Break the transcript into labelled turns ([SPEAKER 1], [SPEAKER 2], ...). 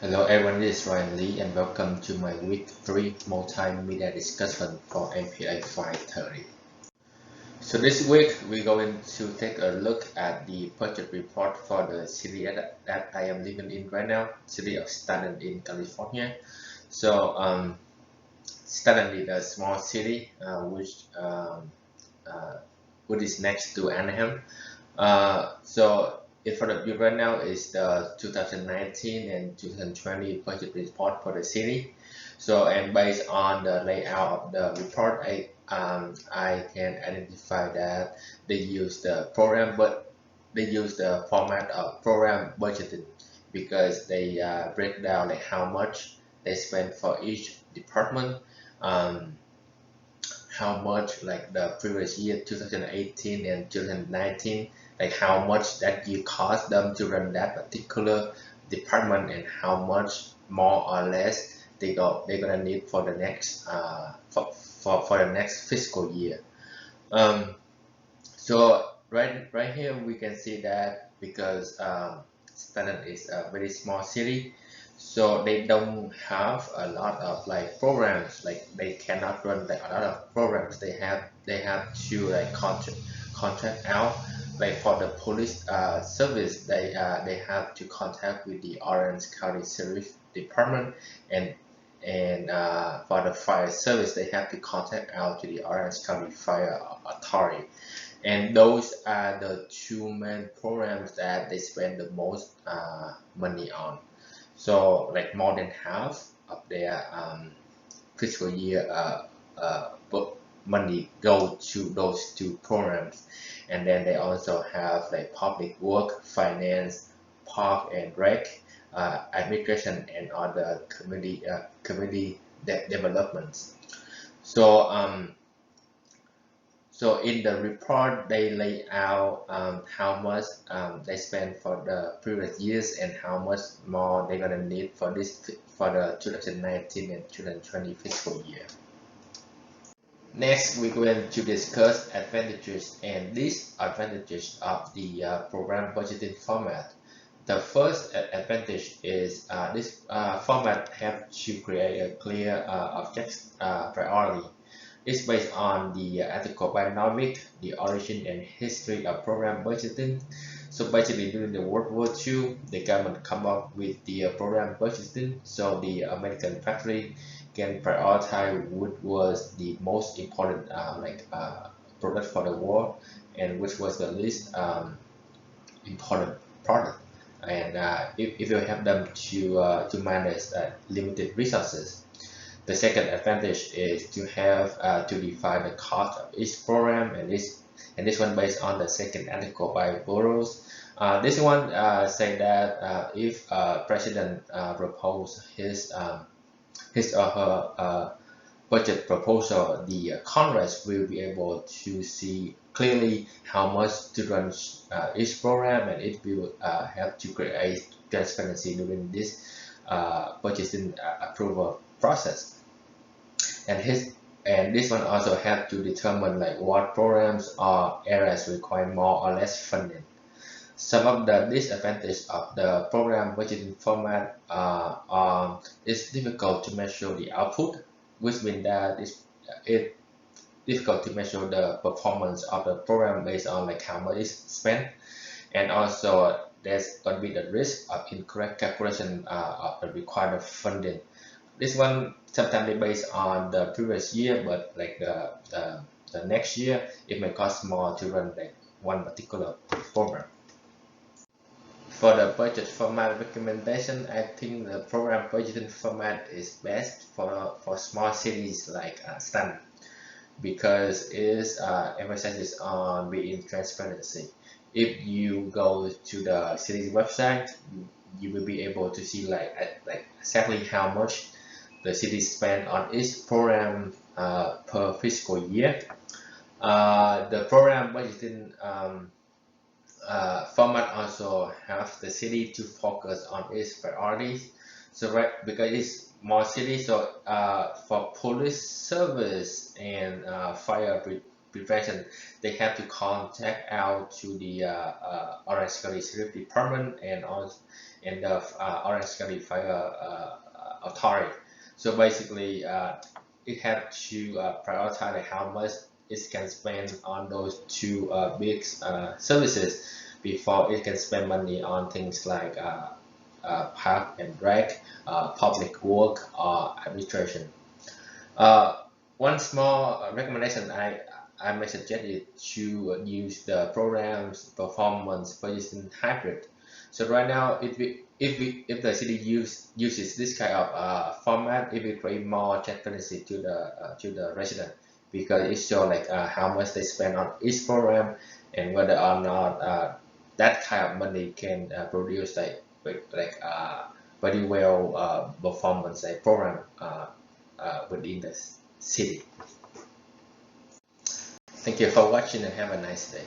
[SPEAKER 1] Hello everyone, this is Ryan Lee and welcome to my week 3 multimedia discussion for MPA 530. So this week we're going to take a look at the budget report for the city that I am living in right now, city of Staten in California. So Staten is a small city which is next to Anaheim. So in front of you right now is the 2019 and 2020 budget report for the city. So and based on the layout of the report, I can identify that they use the program, but they use the format of program budgeting because they break down like how much they spend for each department. Um, how much like the previous year 2018 and 2019, like how much that you cost them to run that particular department and how much more or less they're gonna need for the next for the next fiscal year. um, so right here we can see that because Staten is a very small city, so they don't have a lot of like programs. Like they cannot run like a lot of programs. They have to like contract out. Like for the police service, they have to contact with the Orange County Sheriff Department, and for the fire service, they have to contact out to the Orange County Fire Authority. And those are the two main programs that they spend the most money on. So like more than half of their fiscal year book money go to those two programs. And then they also have like public work, finance, park and rec, administration, and other community developments. So so in the report, they lay out how much they spent for the previous years and how much more they're gonna need for the 2019 and 2020 fiscal year. Next, we're going to discuss advantages and disadvantages of the program budgeting format. The first advantage is this format helps to create a clear object priority. It's based on the article by Novick, the origin and history of program budgeting. So basically during the World War II, the government come up with the program budgeting, so the American factory can prioritize what was the most important product for the war and which was the least important product. And if you help them to manage limited resources. The second advantage is to have to define the cost of each program, and this one based on the second article by Burroughs. This one say that if President propose his or her budget proposal, the Congress will be able to see clearly how much to run each program, and it will help to create transparency during this budgeting approval process. And this one also help to determine like what programs or areas require more or less funding. Some of the disadvantages of the program budgeting format are it's difficult to measure the output, which means that it's difficult to measure the performance of the program based on like how much is spent, and also there's going to be the risk of incorrect calculation of the required funding. This one sometimes is based on the previous year, but like the next year it may cost more to run like one particular program. For the budget format recommendation, I think the program budgeting format is best for small cities like Stan, because it emphasizes on being transparency. If you go to the city's website, you will be able to see like exactly how much the city spend on each program per fiscal year. The program budgeting format also helps the city to focus on its priorities. So right, because it's more city, so for police service and fire prevention, they have to contact out to the Orange County Sheriff Department, and the Orange County Fire Authority. So basically, it had to prioritize like how much it can spend on those two big services before it can spend money on things like park and rec, public work, or administration. Uh, One small recommendation I may suggest is to use the program's performance position hybrid. So right now, if the city uses this kind of format, it will create more transparency to the resident, because it shows like how much they spend on each program, and whether or not that kind of money can produce very well performance program within the city. Thank you for watching and have a nice day.